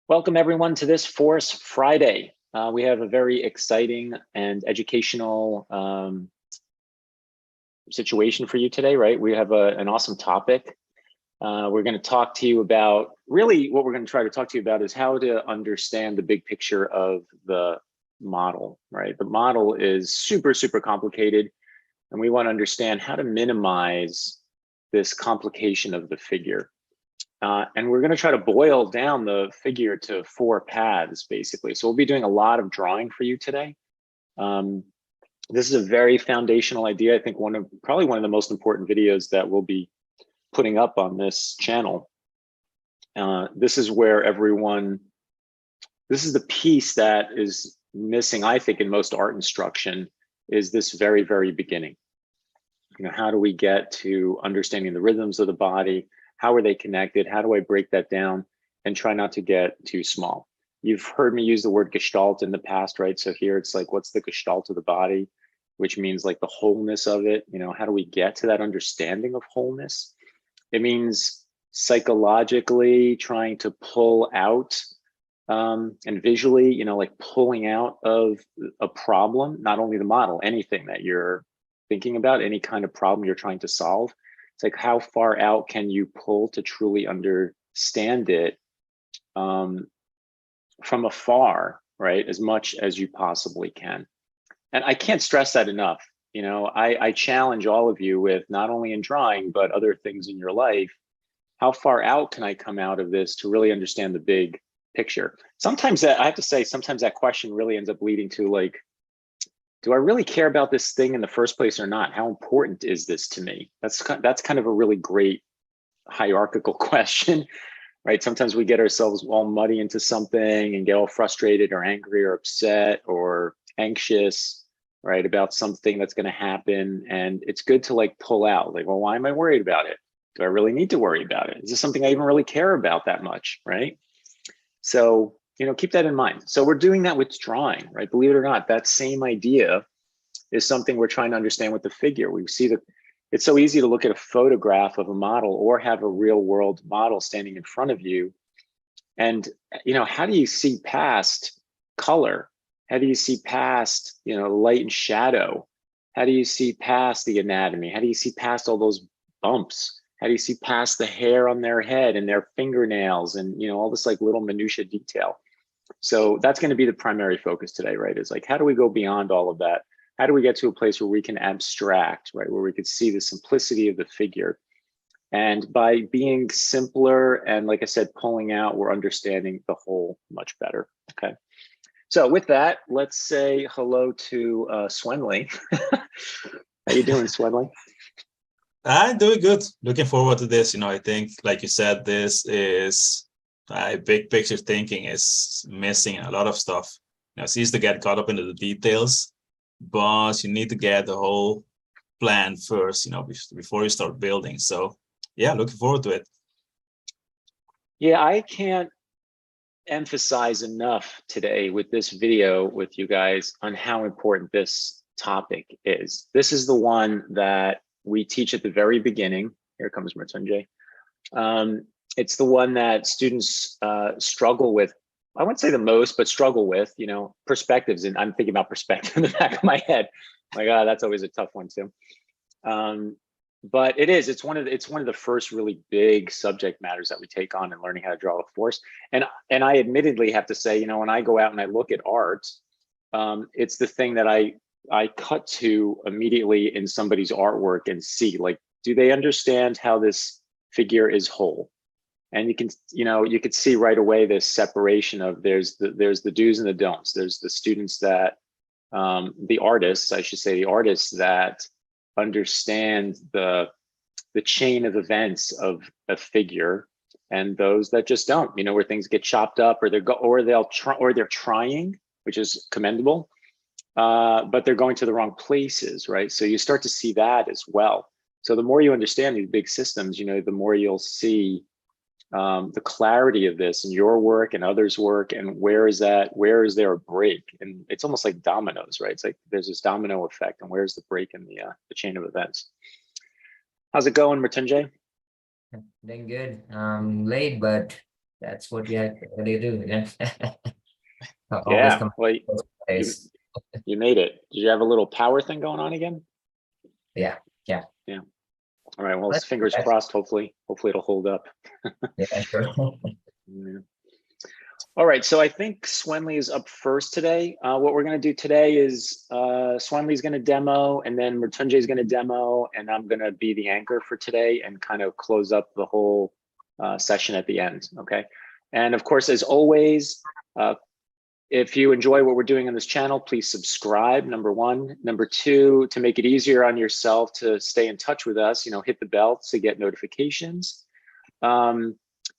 Welcome everyone to this Force Friday. We have a very exciting and educational situation for you today, right? We have an awesome topic. We're going to talk to you about, really what we're going to try to talk to you about is how to understand the big picture of the model, right? The model is super, super complicated, and we want to understand how to minimize this complication of the figure. And we're going to try to boil down the figure to 4 paths, basically. So we'll be doing a lot of drawing for you today. This is a very foundational idea. I think probably one of the most important videos that we'll be putting up on this channel. This is where this is the piece that is missing, I think, in most art instruction, is this very, very beginning. You know, how do we get to understanding the rhythms of the body? How are they connected? How do I break that down and try not to get too small? You've heard me use the word gestalt in the past, right? So here it's like, what's the gestalt of the body, which means like the wholeness of it. You know, how do we get to that understanding of wholeness? It means psychologically trying to pull out and visually, you know, like pulling out of a problem, not only the model, anything that you're thinking about, any kind of problem you're trying to solve. It's like, how far out can you pull to truly understand it from afar, right? As much as you possibly can. And I can't stress that enough. You know, I challenge all of you with, not only in drawing, but other things in your life, how far out can I come out of this to really understand the big picture? Sometimes I have to say, sometimes that question really ends up leading to like, do I really care about this thing in the first place or not? How important is this to me? That's kind of a really great hierarchical question, right? Sometimes we get ourselves all muddy into something and get all frustrated or angry or upset or anxious, right, about something that's going to happen. And it's good to like pull out, like, well, why am I worried about it? Do I really need to worry about it? Is this something I even really care about that much, right? So, you know, keep that in mind. So we're doing that with drawing, right? Believe it or not, that same idea is something we're trying to understand with the figure. We see that it's so easy to look at a photograph of a model or have a real world model standing in front of you. And, you know, how do you see past color? How do you see past, you know, light and shadow? How do you see past the anatomy? How do you see past all those bumps? How do you see past the hair on their head and their fingernails and, you know, all this like little minutia detail? So that's going to be the primary focus today, right? Is like, how do we go beyond all of that? How do we get to a place where we can abstract, right? Where we could see the simplicity of the figure. And by being simpler and, like I said, pulling out, we're understanding the whole much better, okay? So with that, let's say hello to Swenley. How you doing, Swenley? I'm doing good. Looking forward to this. You know, I think, like you said, this is big picture thinking is missing a lot of stuff. You know, it's easy to get caught up into the details, but you need to get the whole plan first, you know, before you start building. So yeah, looking forward to it. Yeah, I can't emphasize enough today with this video with you guys on how important this topic is. This is the one that we teach at the very beginning. Here comes Mritunjay. It's the one that students struggle with. I wouldn't say the most, but struggle with, you know, perspectives. And I'm thinking about perspective in the back of my head. Like, oh, that's always a tough one too. But it's one of the first really big subject matters that we take on in learning how to draw a force. And I admittedly have to say, you know, when I go out and I look at art, it's the thing that I cut to immediately in somebody's artwork and see, like, do they understand how this figure is whole? And you can, you know, you could see right away this separation of there's the do's and the don'ts. There's the students that, the artists, I should say, the artists that understand the chain of events of a figure, and those that just don't, you know, where things get chopped up, or they're trying, which is commendable, but they're going to the wrong places, right? So you start to see that as well. So the more you understand these big systems, you know, the more you'll see the clarity of this in your work and others' work, and where is there a break? And it's almost like dominoes, right? It's like there's this domino effect, and where's the break in the chain of events? How's it going, Mrityunjay? Doing good. Late, but that's what we have to do. Yeah. Always Yeah, come well, first you place. you made it. Did you have a little power thing going on again? Yeah, yeah. Yeah. All right. Well, Let's do fingers that. crossed. Hopefully it'll hold up. Yeah, sure. Yeah. All right. So I think Swenley is up first today. What we're going to do today is Swenley's going to demo, and then Mrityunjay is going to demo, and I'm going to be the anchor for today and kind of close up the whole session at the end. Okay. And of course, as always, if you enjoy what we're doing on this channel, please subscribe, number one. Number two, to make it easier on yourself to stay in touch with us, hit the bell to get notifications.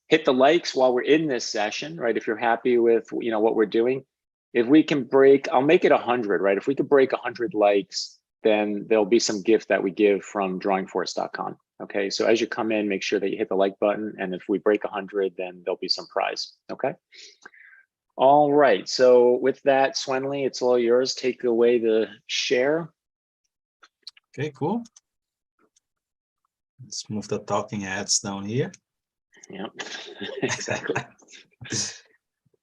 Hit the likes while we're in this session, right? If you're happy with what we're doing. If we can break, I'll make it 100, right? If we could break 100 likes, then there'll be some gift that we give from drawingforce.com. Okay, so as you come in, make sure that you hit the like button, and if we break 100, then there'll be some prize. Okay. All right, so with that, Swenley, it's all yours. Take away the share. Okay, cool. Let's move the talking heads down here. Yeah, exactly.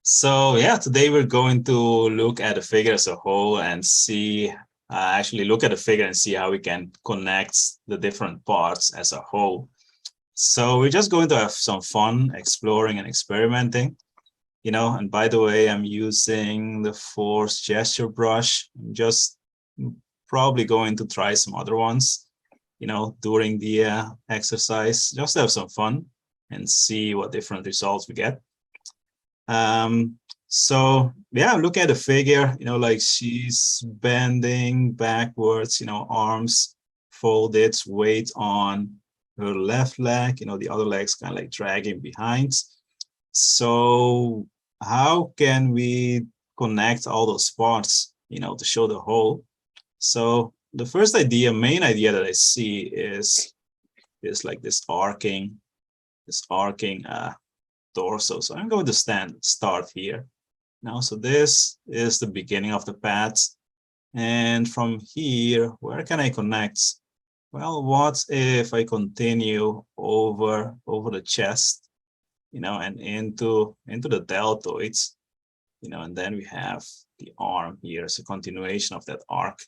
So yeah, today we're going to look at the figure as a whole and see, actually look at the figure and see how we can connect the different parts as a whole. So we're just going to have some fun exploring and experimenting. And by the way, I'm using the Force gesture brush. I'm just probably going to try some other ones, during the exercise, just to have some fun and see what different results we get. So yeah, look at the figure, like she's bending backwards, arms folded, weight on her left leg, the other leg's kind of like dragging behind. So how can we connect all those parts, to show the whole? So the first main idea that I see is like this arcing torso. So I'm going to start here. Now, so this is the beginning of the path. And from here, where can I connect? Well, what if I continue over the chest, and into the deltoids, and then we have the arm here as a continuation of that arc.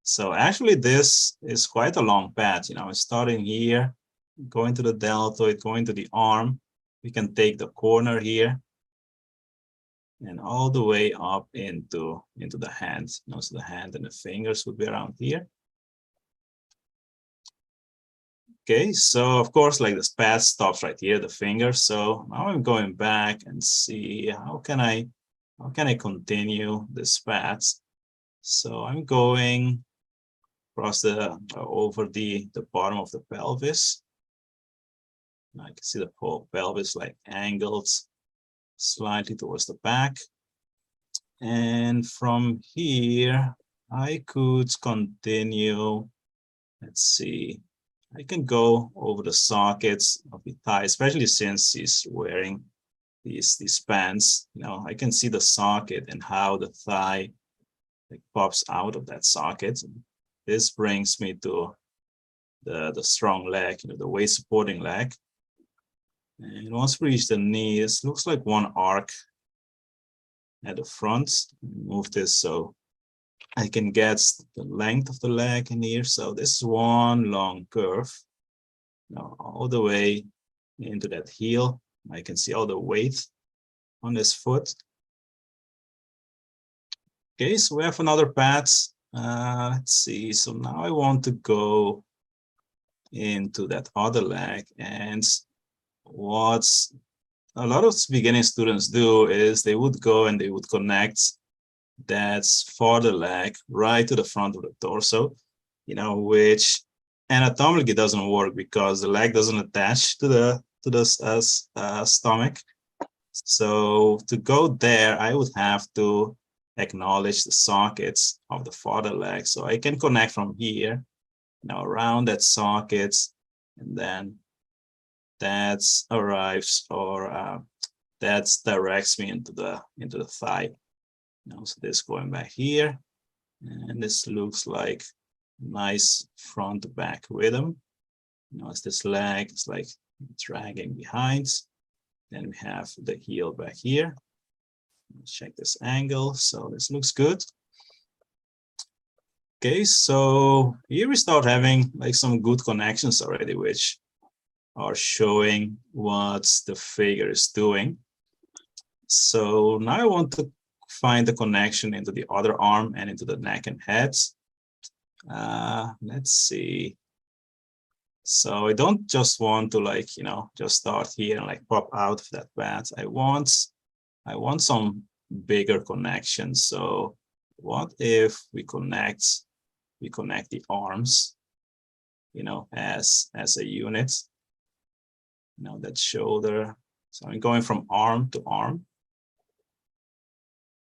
So actually this is quite a long path, starting here, going to the deltoid, going to the arm. We can take the corner here and all the way up into the hands. So the hand and the fingers would be around here. Okay, so of course, like this path stops right here, the finger. So now I'm going back and see how can I continue this path. So I'm going across over the bottom of the pelvis. I can see the whole pelvis like angled slightly towards the back. And from here, I could continue. Let's see. I can go over the sockets of the thigh, especially since he's wearing these pants. I can see the socket and how the thigh like pops out of that socket. This brings me to the strong leg, the weight supporting leg. And once we reach the knee, this looks like one arc at the front. Move this so I can get the length of the leg in here. So this is one long curve. Now all the way into that heel. I can see all the weight on this foot. Okay, so we have another path. Let's see. So now I want to go into that other leg, and what's a lot of beginning students do is they would go and they would connect that farther leg right to the front of the torso, which anatomically doesn't work because the leg doesn't attach to the stomach. So to go there, I would have to acknowledge the sockets of the farther leg. So I can connect from here, around that socket, and then that arrives or that directs me into the thigh. So this going back here, and this looks like nice front to back rhythm. As this leg is like dragging behind. Then we have the heel back here. Let's check this angle. So this looks good. Okay, so here we start having like some good connections already, which are showing what the figure is doing. So now I want to find the connection into the other arm and into the neck and head. Let's see. So I don't just want to like, just start here and like pop out of that path. I want some bigger connections. So what if we connect the arms, as a unit, that shoulder. So I'm going from arm to arm.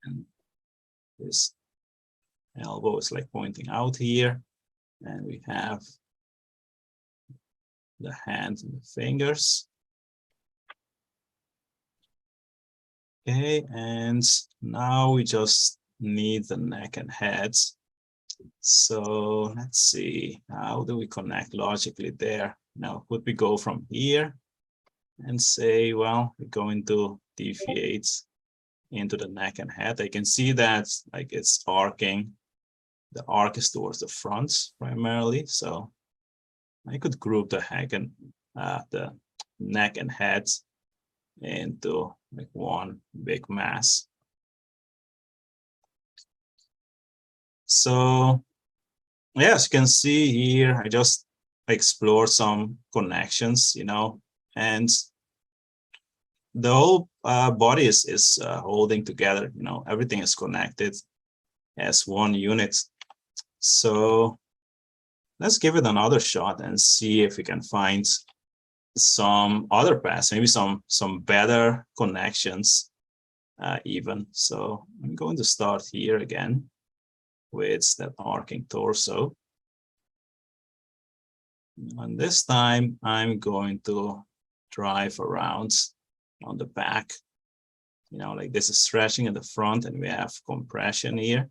And this elbow is like pointing out here. And we have the hand and the fingers. Okay, and now we just need the neck and head. So let's see, how do we connect logically there? Now, could we go from here and say, well, we're going to deviate into the neck and head? I can see that like it's arcing. The arc is towards the front primarily. So I could group the neck and head into like one big mass. So yeah, as you can see here, I just explore some connections, and the whole body is holding together, everything is connected as one unit. So let's give it another shot and see if we can find some other paths, maybe some better connections even. So I'm going to start here again with that arcing torso. And this time I'm going to drive around on the back, like this is stretching in the front and we have compression here.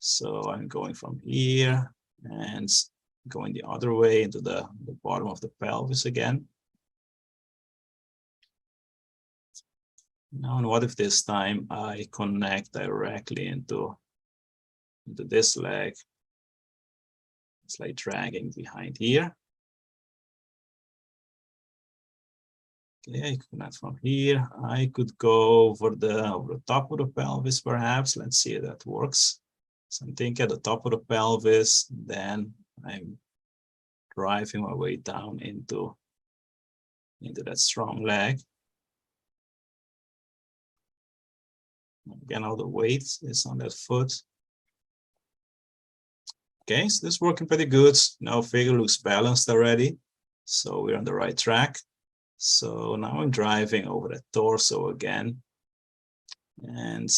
So I'm going from here and going the other way into the bottom of the pelvis again. Now, and what if this time I connect directly into this leg? It's like dragging behind here. Okay, I connect from here. I could go over the top of the pelvis, perhaps. Let's see if that works. So I'm thinking at the top of the pelvis, then I'm driving my way down into that strong leg. Again, all the weight is on that foot. Okay, so this is working pretty good. Now figure looks balanced already. So we're on the right track. So now I'm driving over the torso again. And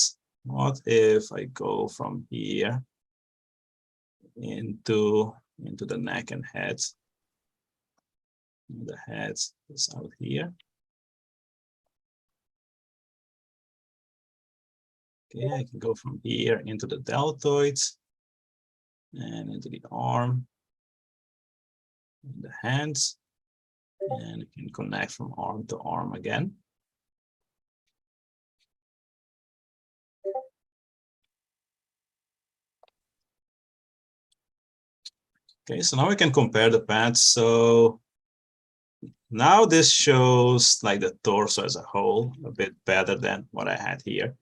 what if I go from here into the neck and head? The head is out here. Okay, I can go from here into the deltoid and into the arm and the hands, and I can connect from arm to arm again. Okay, so now we can compare the paths. So now this shows like the torso as a whole a bit better than what I had here.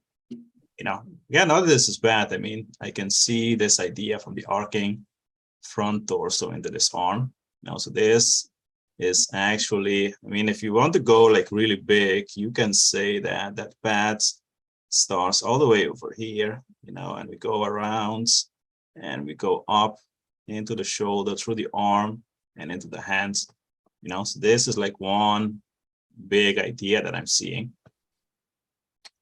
Yeah, none of this is bad. I mean, I can see this idea from the arcing front torso into this arm. So this is actually, I mean, if you want to go like really big, you can say that that path starts all the way over here, and we go around and we go up into the shoulder, through the arm and into the hands. So this is like one big idea that I'm seeing.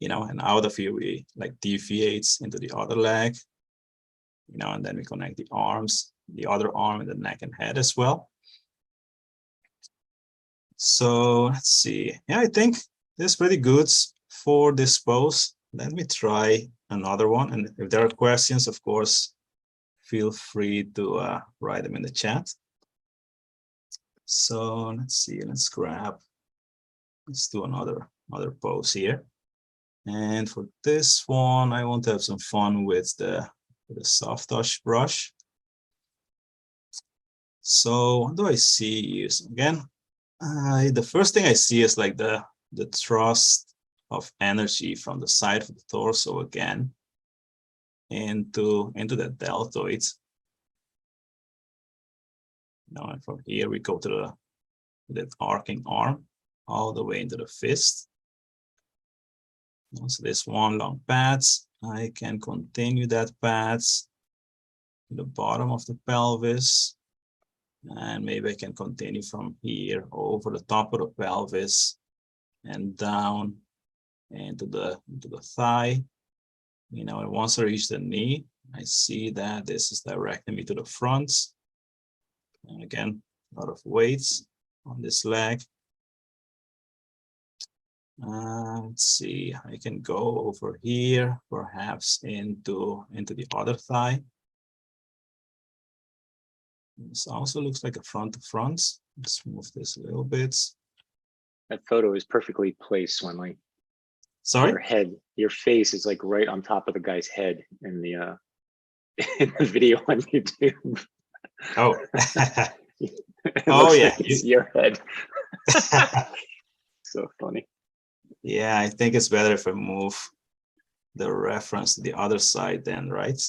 And out of here we like deviates into the other leg, and then we connect the arms, the other arm, and the neck and head as well. So let's see. Yeah, I think this is pretty good for this pose. Let me try another one. And if there are questions, of course, feel free to write them in the chat. So let's see, let's do another pose here. And for this one, I want to have some fun with the soft touch brush. So what do I see is, again, the first thing I see is like the thrust of energy from the side of the torso again into that deltoid. Now, and from here we go to that arcing arm all the way into the fist. So this one long pads. I can continue that pads to the bottom of the pelvis. And maybe I can continue from here over the top of the pelvis and down into the thigh. You know, and once I reach the knee, I see that this is directing me to the front. And again, a lot of weights on this leg. Let's see, I can go over here, perhaps into the other thigh. This also looks like a front to front. Let's move this a little bit. That photo is perfectly placed, Swinley. Sorry? Your head, your face is like right on top of the guy's head in the in the video on YouTube. Oh. It Oh, looks yeah. like it's your head. So funny. Yeah, I think it's better if I move the reference to the other side then, right?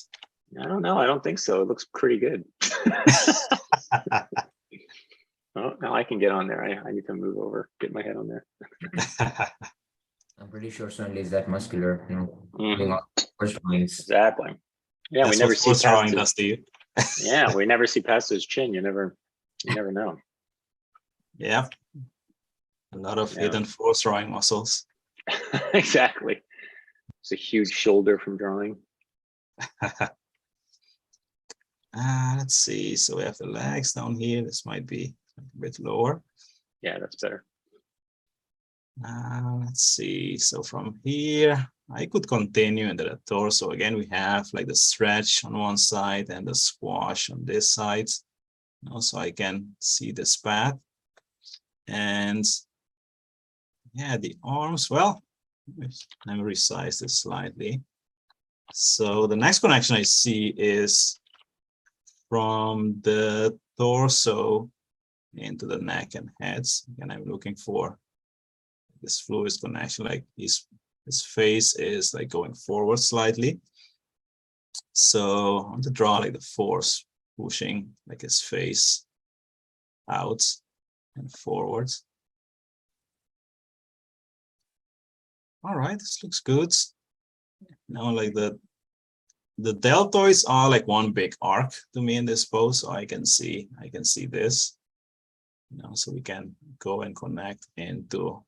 I don't know. I don't think so. It looks pretty good. Oh, now I can get on there. I need to move over, get my head on there. I'm pretty sure Sunday is that muscular, you know, Mhm. doing all first points. Exactly. Yeah, That's we never what see force past drawing his, does to you. yeah, we never see past his chin. You never know. Yeah. A lot of Yeah. hidden force drawing muscles. Exactly. It's a huge shoulder from drawing. Let's see. So we have the legs down here. This might be a bit lower. Yeah, that's better. Let's see. So from here, I could continue into the torso. Again, we have like the stretch on one side and the squash on this side. Also, I can see this path. And yeah, the arms, well, let me resize this slightly. So the next connection I see is from the torso into the neck and heads. And I'm looking for this fluid connection, like his face is like going forward slightly. So I want to draw like the force pushing like his face out and forward. All right, this looks good. Now like the deltoids are like one big arc to me in this pose, so I can see this. You know, so we can go and connect into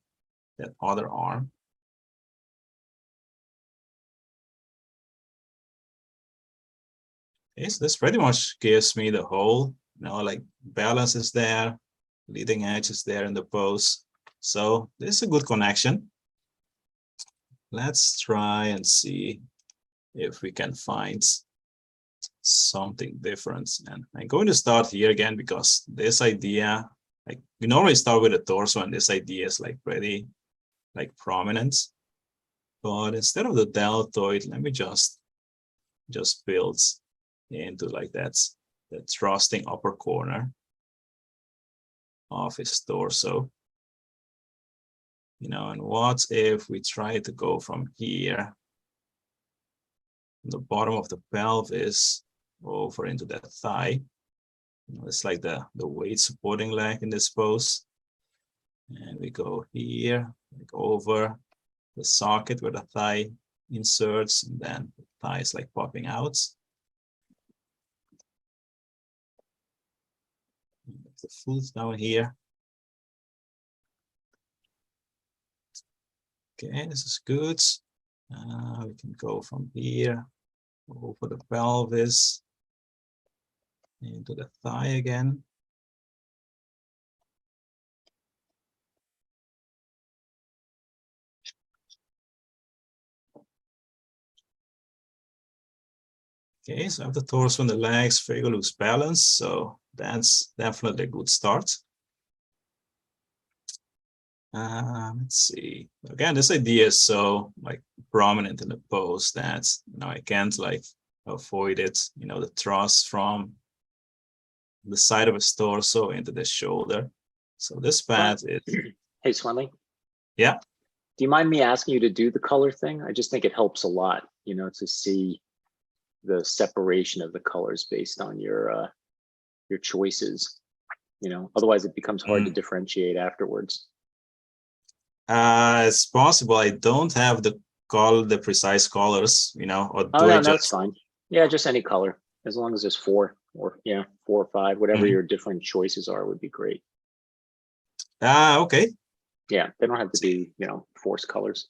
that other arm. Okay, so this pretty much gives me the whole, you know, like balance is there, leading edge is there in the pose. So this is a good connection. Let's try and see if we can find something different. And I'm going to start here again because this idea, like we normally start with the torso and this idea is like pretty like prominent. But instead of the deltoid, let me just build into like that thrusting upper corner of his torso. You know, and what if we try to go from here, the bottom of the pelvis, over into that thigh? You know, it's like the weight supporting leg in this pose. And we go here, like over the socket where the thigh inserts, and then the thigh is like popping out. The foot down here. Okay, this is good. We can go from here over the pelvis into the thigh again. Okay, so I have the torso and the legs, Fago looks balanced, so that's definitely a good start. Let's see. Again, this idea is so like prominent in the pose that I can't like avoid it. The thrust from the side of his torso into the shoulder. So this path is. Hey, Swanley. Yeah. Do you mind me asking you to do the color thing? I just think it helps a lot, to see the separation of the colors based on your choices. Otherwise it becomes hard to differentiate afterwards. It's possible. I don't have the precise colors, or Oh, no, that's fine. Yeah, just any color, as long as there's 4 or 4 or 5, whatever your different choices are would be great. Okay. Yeah, they don't have to be, forced colors.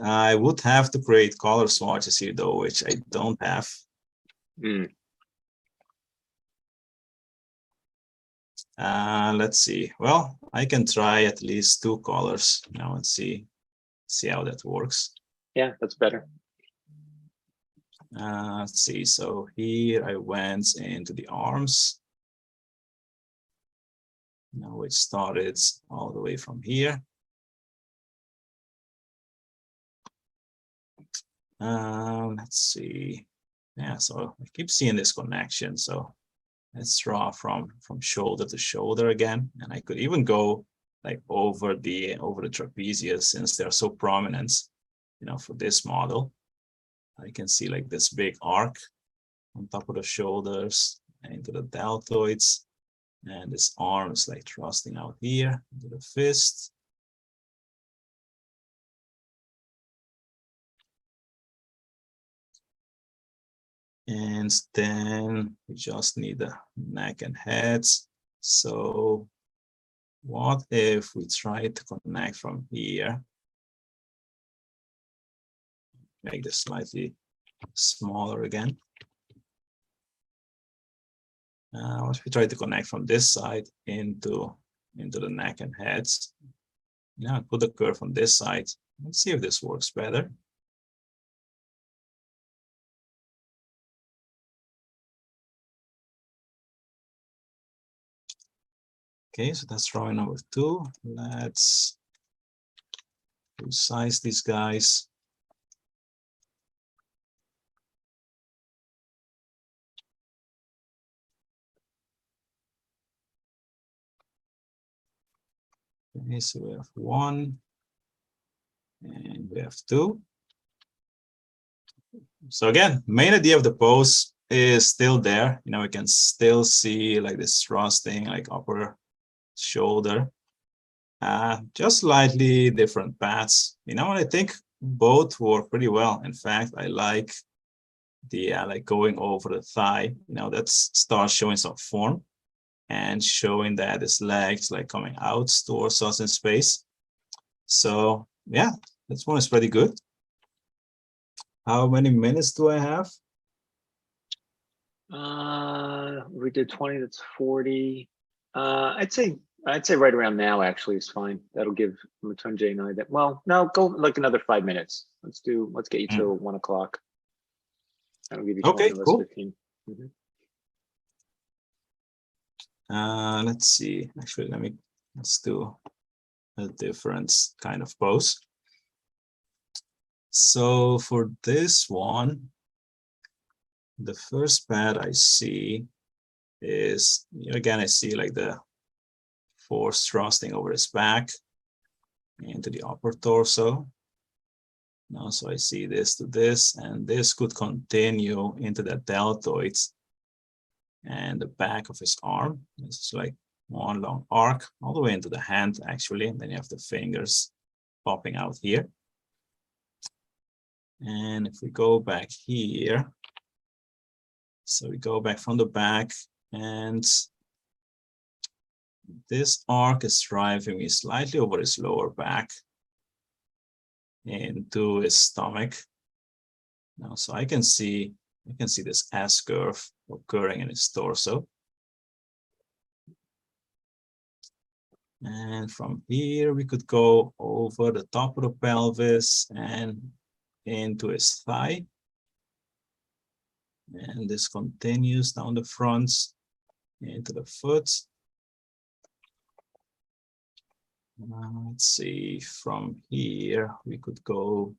I would have to create color swatches here though, which I don't have. Let's see. Well, I can try at least 2 colors now and see how that works. Yeah, that's better. Let's see. So here I went into the arms. Now it started all the way from here. Let's see. Yeah, so I keep seeing this connection. So let's draw from shoulder to shoulder again. And I could even go like over the trapezius, since they're so prominent, for this model. I can see like this big arc on top of the shoulders into the deltoids. And this arm is like thrusting out here into the fist. And then we just need the neck and head. So what if we try to connect from here? Make this slightly smaller again. What if we try to connect from this side into the neck and heads? Yeah, put the curve on this side. Let's see if this works better. Okay, so that's drawing number 2. Let's resize these guys. Okay, so we have 1 and we have 2. So again, main idea of the pose is still there. We can still see like this thrusting, like upper shoulder. Just slightly different paths. And I think both work pretty well. In fact, I like the like going over the thigh. That starts showing some form and showing that his legs like coming out towards us in space. So yeah, this one is pretty good. How many minutes do I have? We did 20, that's 40. I'd say right around now actually is fine. That'll give Matunjay and I that. Well, no, go like another 5 minutes. Let's get you to 1 o'clock. That'll give you 20, cool. 15. Let's see. Actually, let's do a different kind of pose. So for this one, the first pad I see is, again, I see like the force thrusting over his back into the upper torso. Now, so I see this to this, and this could continue into the deltoids and the back of his arm. This is like one long arc all the way into the hand, actually. And then you have the fingers popping out here. And if we go back here, so we go back from the back, and this arc is driving me slightly over his lower back into his stomach. Now, so I can see this S curve occurring in his torso. And from here, we could go over the top of the pelvis and into his thigh. And this continues down the front into the foot. Let's see, from here we could go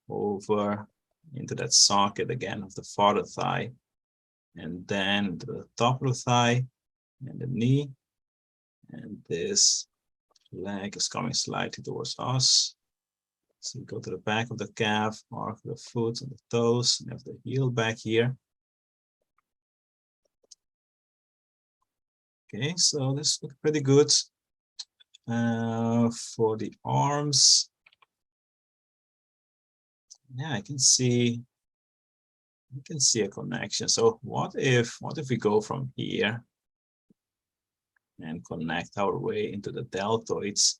over into that socket again of the farther thigh, and then to the top of the thigh and the knee, and this leg is coming slightly towards us. So we go to the back of the calf, mark the foot and the toes, and have the heel back here. Okay, so this looks pretty good. For the arms, yeah, I can see a connection. So what if we go from here and connect our way into the deltoids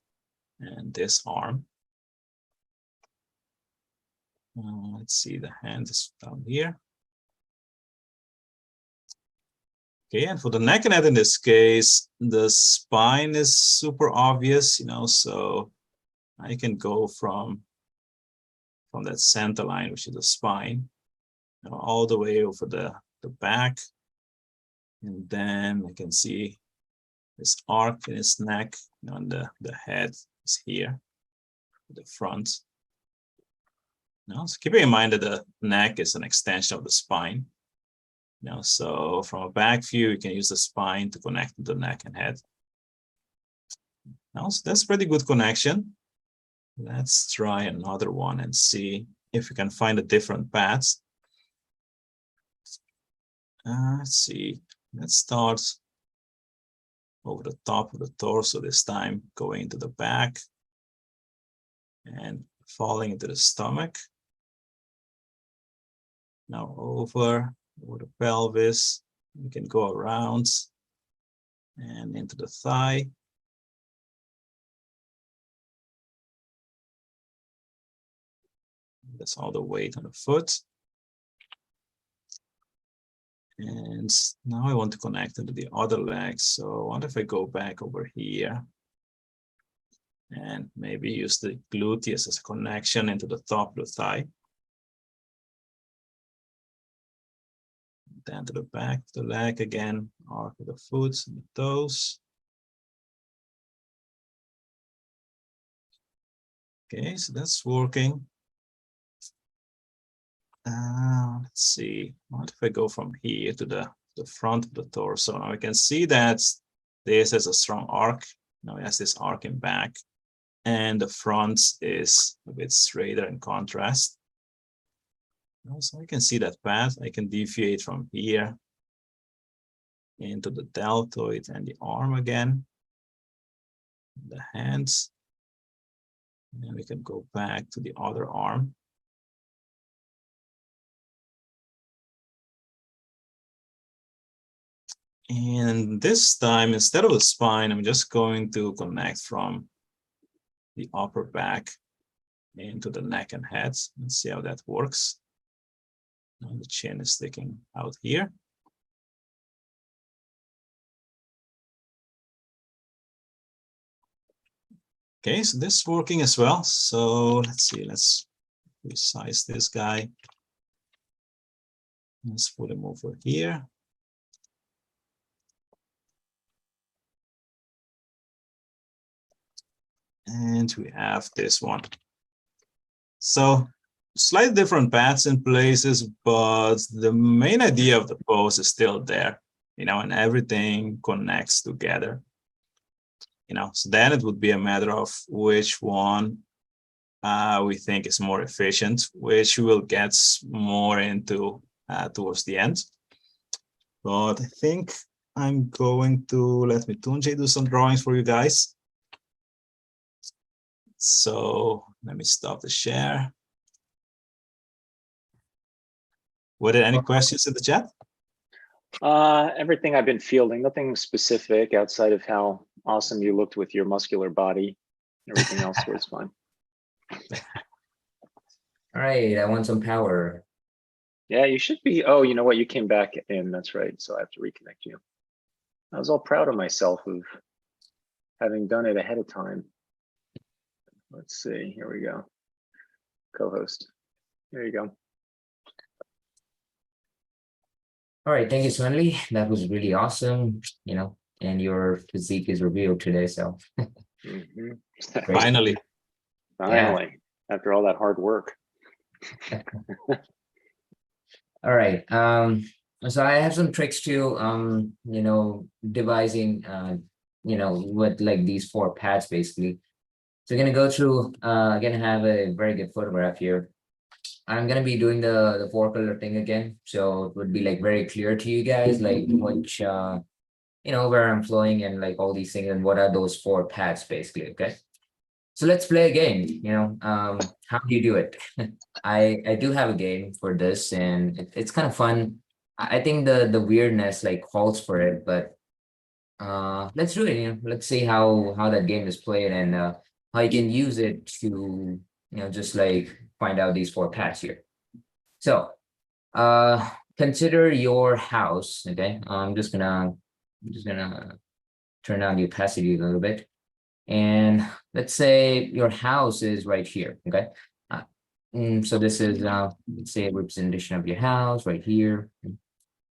and this arm? Let's see, the hand is down here. Okay, and for the neck and head in this case, the spine is super obvious, you know, so I can go from that center line, which is the spine, you know, all the way over the back. And then I can see this arc in his neck, you know, and the head is here, the front. Now, so keeping in mind that the neck is an extension of the spine. You know, so from a back view, you can use the spine to connect to the neck and head. Now, so that's pretty good connection. Let's try another one and see if we can find a different path. Let's see. Let's start over the top of the torso this time, going into the back and falling into the stomach. Now over the pelvis, we can go around and into the thigh. That's all the weight on the foot. And now I want to connect into the other leg. So what if I go back over here and maybe use the gluteus as a connection into the top of the thigh. Then to the back of the leg again, arc of the foot and the toes. Okay, so that's working. Let's see, what if I go from here to the front of the torso? Now we can see that this has a strong arc. Now it has this arcing back, and the front is a bit straighter in contrast. So I can see that path. I can deviate from here into the deltoid and the arm again, the hands, and we can go back to the other arm. And this time, instead of the spine, I'm just going to connect from the upper back into the neck and head. Let's see how that works. Now the chin is sticking out here. Okay, so this is working as well. So let's see, let's resize this guy. Let's put him over here. And we have this one. So slightly different paths in places, but the main idea of the pose is still there, you know, and everything connects together. You know, so then it would be a matter of which one we think is more efficient, which we will get more into towards the end. But I think I'm going to let Mitunjay do some drawings for you guys. So let me stop the share. Were there any questions in the chat? Everything I've been fielding, nothing specific outside of how awesome you looked with your muscular body. Everything else was fine. All right, I want some power. Yeah, you should be. Oh, you know what? You came back in. That's right. So I have to reconnect you. I was all proud of myself of having done it ahead of time. Let's see. Here we go. Co-host. There you go. All right, thank you, Swanley. That was really awesome. You know, and your physique is revealed today. So Mhm. Finally. Finally, after all that hard work. all right. So I have some tricks to devising with like these 4 paths basically. So we're gonna go through gonna have a very good photograph here. I'm gonna be doing the 4-color thing again. So it would be like very clear to you guys, like which where I'm flowing and like all these things and what are those 4 paths basically. Okay. So let's play a game, how do you do it? I do have a game for this and it's kind of fun. I think the weirdness like calls for it, but let's do it. Let's see how that game is played and how you can use it to just like find out these 4 paths here. So consider your house. Okay, I'm just gonna turn down the opacity a little bit. And let's say your house is right here. Okay. Uh, so this is let's say a representation of your house right here.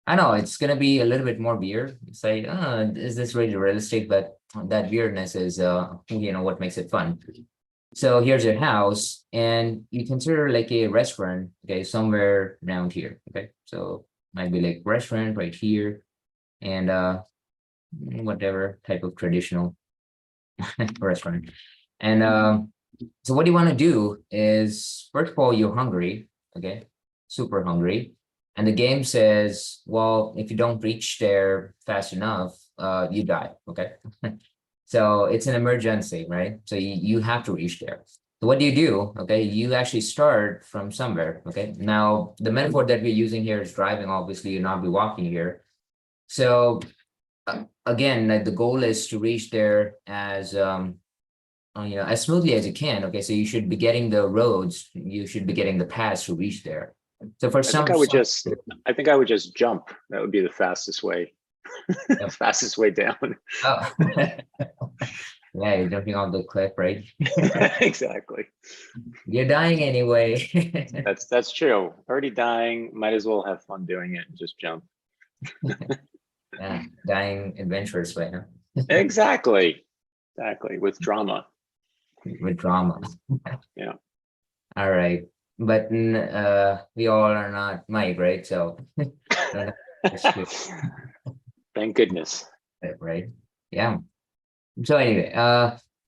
I know it's gonna be a little bit more weird. It's like, is this really realistic? But that weirdness is what makes it fun. So here's your house, and you consider like a restaurant, okay, somewhere around here. Okay. So might be like restaurant right here, and whatever type of traditional restaurant. And so what you want to do is, first of all, you're hungry, okay, super hungry. And the game says, well, if you don't reach there fast enough, you die, okay? So it's an emergency, right? So you have to reach there. So what do you do? Okay, you actually start from somewhere, okay? Now, the metaphor that we're using here is driving, obviously, you'll not be walking here. So again, like the goal is to reach there as as smoothly as you can. Okay, so you should be getting the roads, you should be getting the paths to reach there. So for I think I think I would just jump. That would be the fastest way. Yep. Fastest way down. Oh, yeah, you're jumping off the cliff, right? Exactly. You're dying anyway. That's true. Already dying. Might as well have fun doing it and just jump. Yeah, dying adventurous way, huh? Exactly. Exactly. With drama. With drama. Yeah. All right, but we all are not Mike, right? So don't have Thank goodness. right? Yeah. So anyway,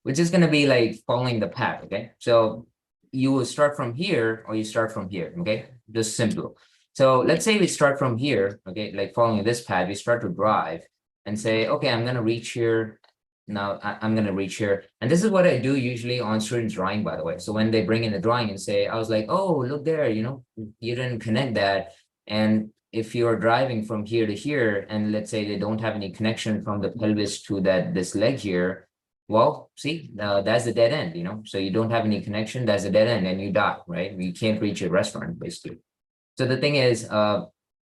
we're just gonna be like following the path, okay? So you will start from here or you start from here, okay? Just simple. So let's say we start from here, okay, like following this path, we start to drive and say, okay, I'm gonna reach here. Now I'm gonna reach here. And this is what I do usually on students' drawing, by the way. So when they bring in the drawing and say, I was like, oh, look there, you didn't connect that. And if you're driving from here to here, and let's say they don't have any connection from the pelvis to this leg here, well, see, that's the dead end, so you don't have any connection, that's a dead end, and you die, right? You can't reach a restaurant, basically. So the thing is,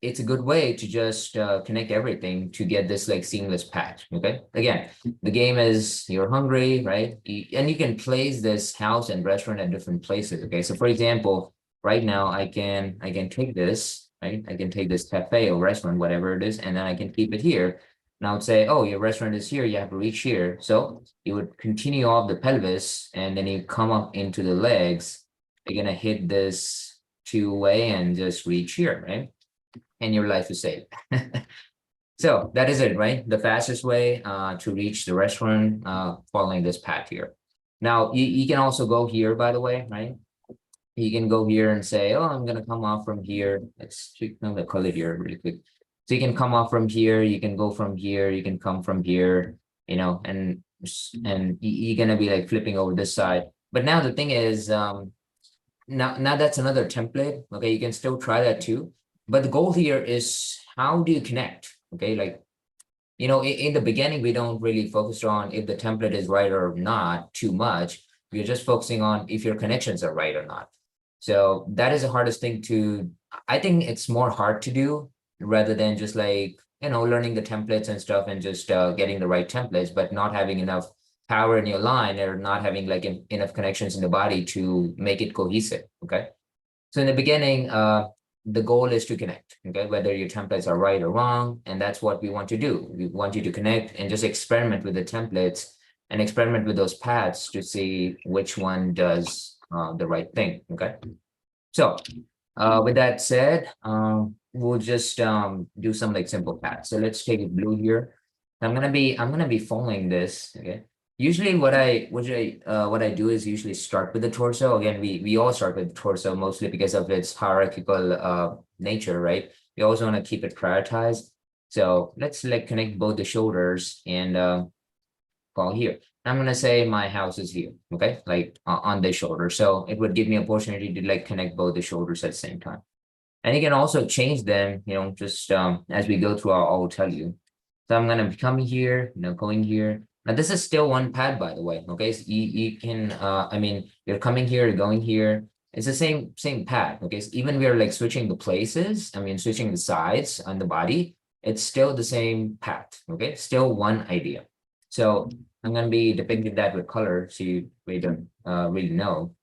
it's a good way to just connect everything to get this like seamless patch. Okay, again, the game is you're hungry, right? And you can place this house and restaurant at different places. Okay, so for example, right now I can take this, right? I can take this cafe or restaurant, whatever it is, and then I can keep it here. Now I'd say, oh, your restaurant is here, you have to reach here. So you would continue off the pelvis and then you come up into the legs. You're gonna hit this two-way and just reach here, right? And your life is saved. So that is it, right? The fastest way to reach the restaurant following this path here. Now, you can also go here, by the way, right? You can go here and say, oh, I'm going to come off from here. Let's check the color here really quick. So you can come off from here, you can go from here, you can come from here, and you're going to be like flipping over this side. But now the thing is, now that's another template. Okay, you can still try that too. But the goal here is how do you connect? Okay, like, in the beginning, we don't really focus on if the template is right or not too much. We're just focusing on if your connections are right or not. So that is the hardest thing I think it's more hard to do rather than just like, learning the templates and stuff and just getting the right templates, but not having enough power in your line or not having like enough connections in the body to make it cohesive. Okay. So in the beginning, the goal is to connect, okay, whether your templates are right or wrong. And that's what we want to do. We want you to connect and just experiment with the templates and experiment with those paths to see which one does the right thing. Okay. So with that said, we'll just do some like simple paths. So let's take it blue here. I'm gonna be following this. Okay. Usually what I do is usually start with the torso. Again, we all start with the torso mostly because of its hierarchical nature, right? We also want to keep it prioritized. So let's like connect both the shoulders and call here. I'm gonna say my house is here, okay, like on the shoulder. So it would give me opportunity to like connect both the shoulders at the same time. And you can also change them, you know, just as we go through, I'll tell you. So I'm gonna be coming here, you know, going here. Now this is still one pad, by the way. Okay, so you can I mean, you're coming here, going here. It's the same pad. Okay, so even we are like switching the places, I mean switching the sides on the body, it's still the same path. Okay, still one idea. So I'm gonna be depicting that with color so you really don't really know.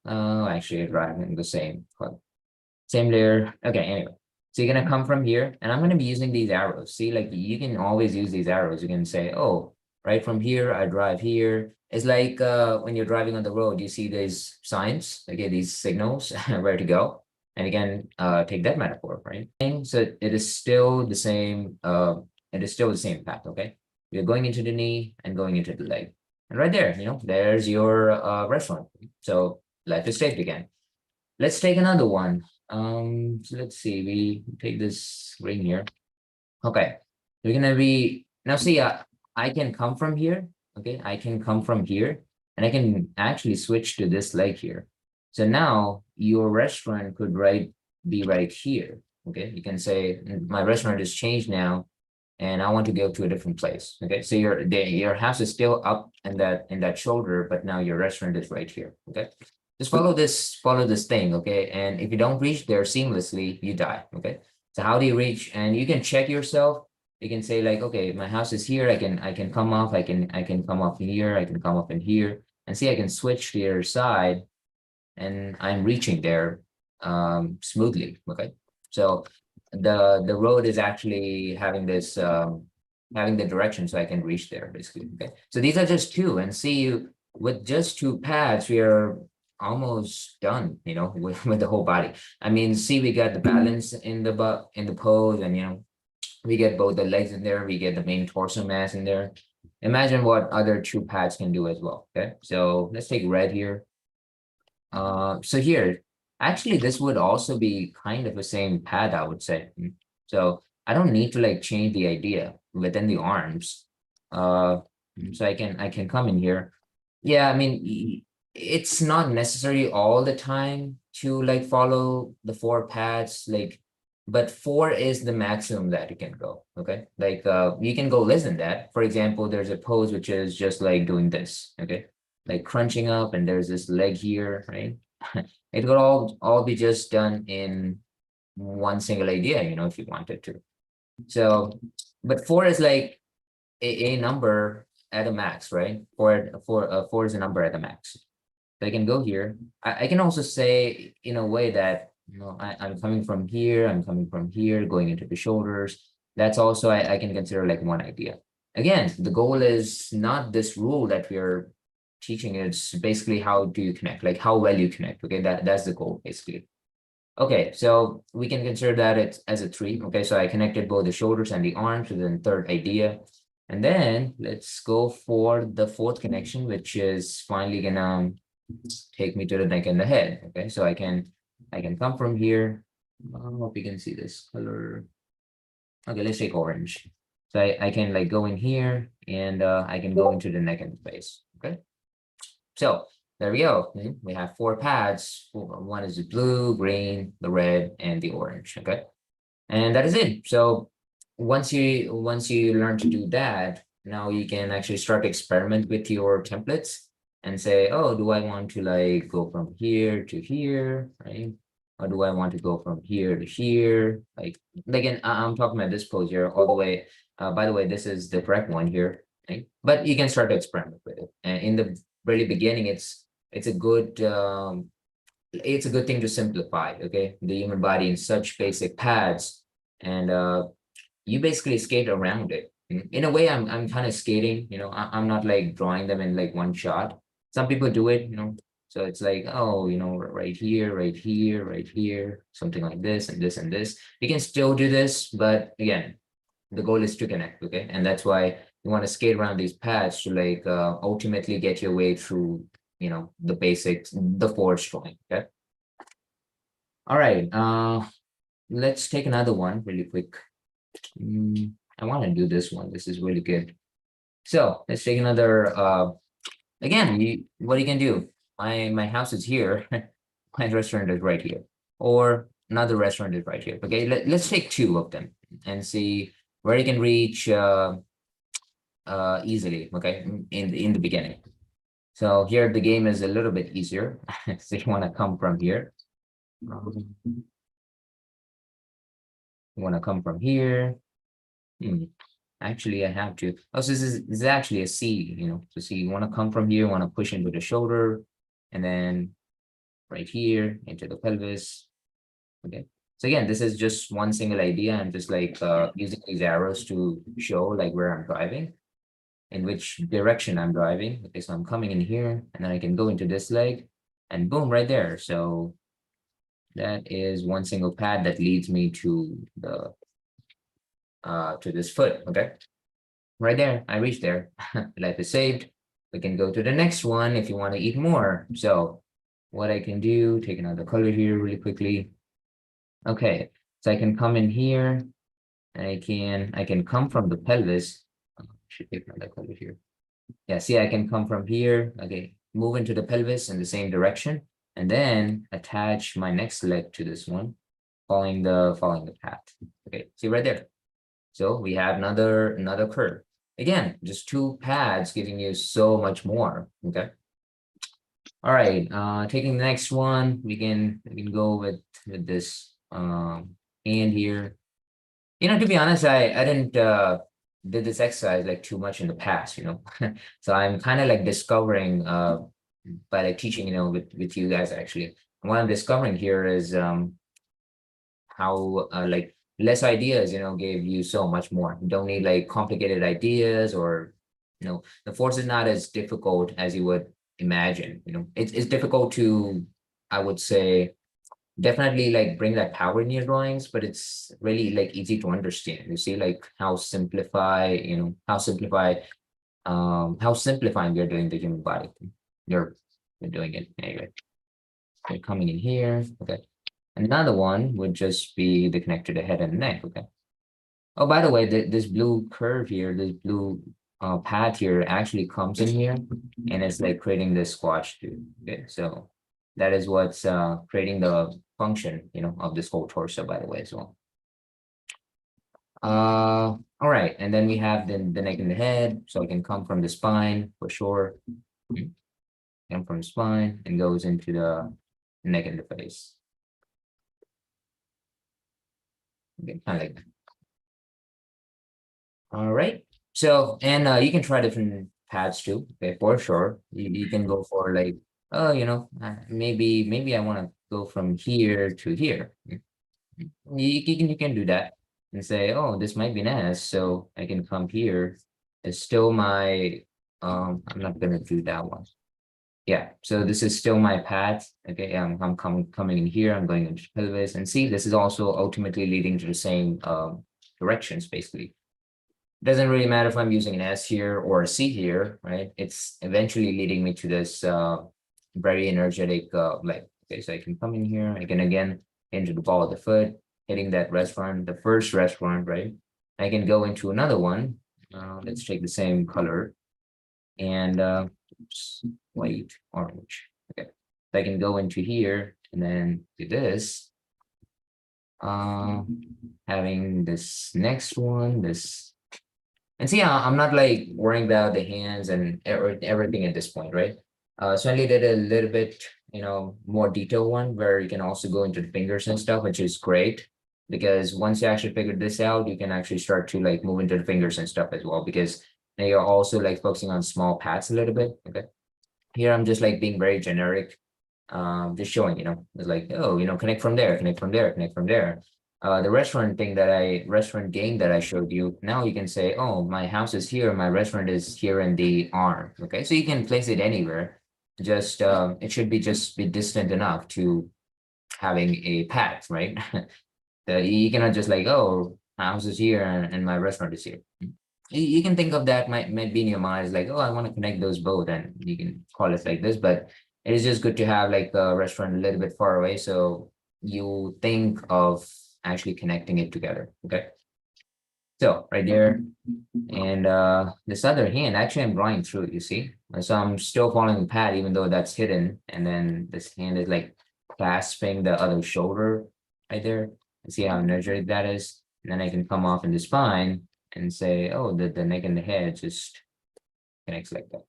Actually driving the same color. Same layer. Okay, anyway. So you're gonna come from here, and I'm gonna be using these arrows. See, like you can always use these arrows. You can say, oh, right from here, I drive here. It's like when you're driving on the road, you see these signs, okay, these signals where to go. And again, take that metaphor, right? So it is still the same, it is still the same path, okay? You're going into the knee and going into the leg. And right there, you know, there's your restaurant. So life is saved again. Let's take another one. So let's see, we take this ring here. Okay, we're gonna be now see I can come from here. Okay, I can come from here and I can actually switch to this leg here. So now your restaurant could be right here. Okay, you can say my restaurant is changed now and I want to go to a different place. Okay, so your house is still up in that shoulder, but now your restaurant is right here. Okay, just follow this thing. Okay, and if you don't reach there seamlessly, you die. Okay, so how do you reach? And you can check yourself. You can say like, okay, my house is here. I can come off. I can come off in here. I can come up in here, and see I can switch to the other side, and I'm reaching there smoothly. Okay, so the road is actually having this having the direction so I can reach there basically. Okay, so these are just two, and see you with just two paths we are almost done, you know, with the whole body. I mean, see, we got the balance in the butt in the pose, and you know, we get both the legs in there, we get the main torso mass in there. Imagine what other two paths can do as well. Okay, so let's take red here. So here, actually, this would also be kind of the same pad, I would say. So I don't need to like change the idea within the arms. So I can come in here. Yeah, I mean, it's not necessary all the time to like follow the four paths, like, but four is the maximum that you can go. Okay, like you can go less than that. For example, there's a pose which is just like doing this. Okay, like crunching up, and there's this leg here, right? It could all be just done in one single idea, you know, if you wanted to. So, but four is like a number at a max, right? Four is a number at a max. So I can go here. I can also say in a way that, you know, I'm coming from here, I'm coming from here, going into the shoulders. That's also I can consider like one idea. Again, the goal is not this rule that we're teaching. It's basically how do you connect, like how well you connect. Okay, that's the goal basically. Okay, so we can consider that it's as a three. Okay, so I connected both the shoulders and the arms with the third idea. And then let's go for the fourth connection, which is finally gonna take me to the neck and the head. Okay, so I can come from here. I hope you can see this color. Okay, let's take orange. So I can like go in here and I can go into the neck and the face. Okay, so there we go. We have four pads. One is the blue, green, the red, and the orange. Okay, and that is it. So once you learn to do that, now you can actually start to experiment with your templates and say, oh, do I want to like go from here to here, right? Or do I want to go from here to here? Like again, I'm talking about this pose here all the way. By the way, this is the correct one here, right? But you can start to experiment with it. And in the really beginning, it's a good it's a good thing to simplify, okay, the human body in such basic pads, and you basically skate around it. In a way, I'm kind of skating, I'm not like drawing them in like one shot. Some people do it, so it's like, oh, right here, right here, right here, something like this and this and this. You can still do this, but again, the goal is to connect, okay? And that's why you want to skate around these paths to like ultimately get your way through, the basics, the force drawing, okay? All right, let's take another one really quick. I want to do this one. This is really good. So let's take another, again, what you can do. My house is here. My restaurant is right here. Or another restaurant is right here. Okay, let's take two of them and see where you can reach easily, okay, in the beginning. So here the game is a little bit easier. So you want to come from here. You want to come from here. Actually, I have to. Oh, so this is actually a C, So see, you want to come from here, want to push into the shoulder, and then right here into the pelvis. Okay. So again, this is just one single idea. I'm just like using these arrows to show like where I'm driving, in which direction I'm driving. Okay, so I'm coming in here, and then I can go into this leg, and boom, right there. So that is one single pad that leads me to the to this foot. Okay. Right there, I reached there. Life is saved. We can go to the next one if you want to eat more. So what I can do, take another color here really quickly. Okay, so I can come in here, and I can come from the pelvis. Should take another color here. Yeah, see, I can come from here. Okay, move into the pelvis in the same direction, and then attach my next leg to this one, following the path. Okay, see right there. So we have another curve. Again, just two pads giving you so much more. Okay. All right. Taking the next one, we can go with this hand here. To be honest, I didn't did this exercise like too much in the past, So I'm kind of like discovering by like teaching, with you guys actually. And what I'm discovering here is how like less ideas, gave you so much more. You don't need like complicated ideas, or the force is not as difficult as you would imagine. It's difficult to, I would say, definitely like bring that power in your drawings, but it's really like easy to understand. You see like how simplifying we're doing the human body. You're doing it anyway. You're coming in here. Okay. Another one would just be the connect to the head and neck. Okay. Oh, by the way, this blue curve here, this blue pad here actually comes in here, and it's like creating this squash too. Okay, so that is what's creating the function, of this whole torso, by the way, as well. All right, and then we have the neck and the head, so it can come from the spine for sure. Come from the spine and goes into the neck and the face. Okay, kind of like that. All right. So, and you can try different paths too. Okay, for sure. You can go for like, oh, maybe I want to go from here to here. You can do that and say, oh, this might be nice. So I can come here. It's still my, I'm not gonna do that one. Yeah, so this is still my path. Okay, I'm coming in here, I'm going into pelvis, and see, this is also ultimately leading to the same directions, basically. Doesn't really matter if I'm using an S here or a C here, right? It's eventually leading me to this very energetic leg. Okay, so I can come in here, I can again into the ball of the foot, hitting that restaurant, the first restaurant, right? I can go into another one. Let's take the same color and oops, white, orange. Okay, so I can go into here and then do this. Having this next one, this. And see, I'm not like worrying about the hands and everything at this point, right? So I did a little bit, more detailed one where you can also go into the fingers and stuff, which is great, because once you actually figure this out, you can actually start to like move into the fingers and stuff as well, because now you're also like focusing on small paths a little bit. Okay. Here I'm just like being very generic. just showing, it's like, oh, connect from there, connect from there, connect from there. The restaurant game that I showed you, now you can say, oh, my house is here, my restaurant is here in the arm. Okay, so you can place it anywhere. Just it should just be distant enough to having a path, right? You cannot just like, oh, my house is here and my restaurant is here. You can think of that might be in your mind as like, oh, I want to connect those both, and you can call it like this, but it is just good to have like a restaurant a little bit far away, so you think of actually connecting it together. Okay, so right there, and this other hand, actually I'm drawing through it, you see, so I'm still following the pad even though that's hidden, and then this hand is like clasping the other shoulder right there. See how energetic that is, and then I can come off in the spine and say, oh, the neck and the head just connects like that.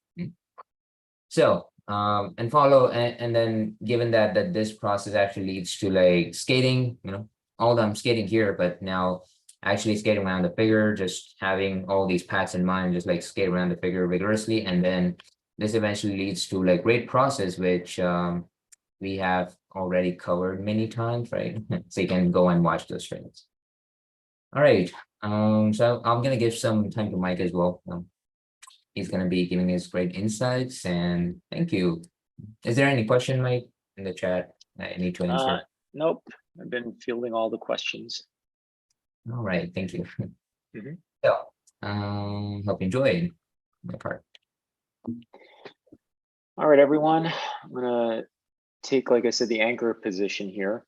So and follow, and then given that this process actually leads to like skating, although I'm skating here, but now actually skating around the figure, just having all these paths in mind, just like skate around the figure vigorously, and then this eventually leads to like great process, which we have already covered many times, right? So you can go and watch those trainings. All right. So I'm gonna give some time to Mike as well. He's gonna be giving his great insights, and thank you. Is there any question, Mike, in the chat that I need to answer? Nope. I've been fielding all the questions. All right, thank you. Mhm. So, hope you enjoyed my part. All right, everyone. I'm gonna take, like I said, the anchor position here.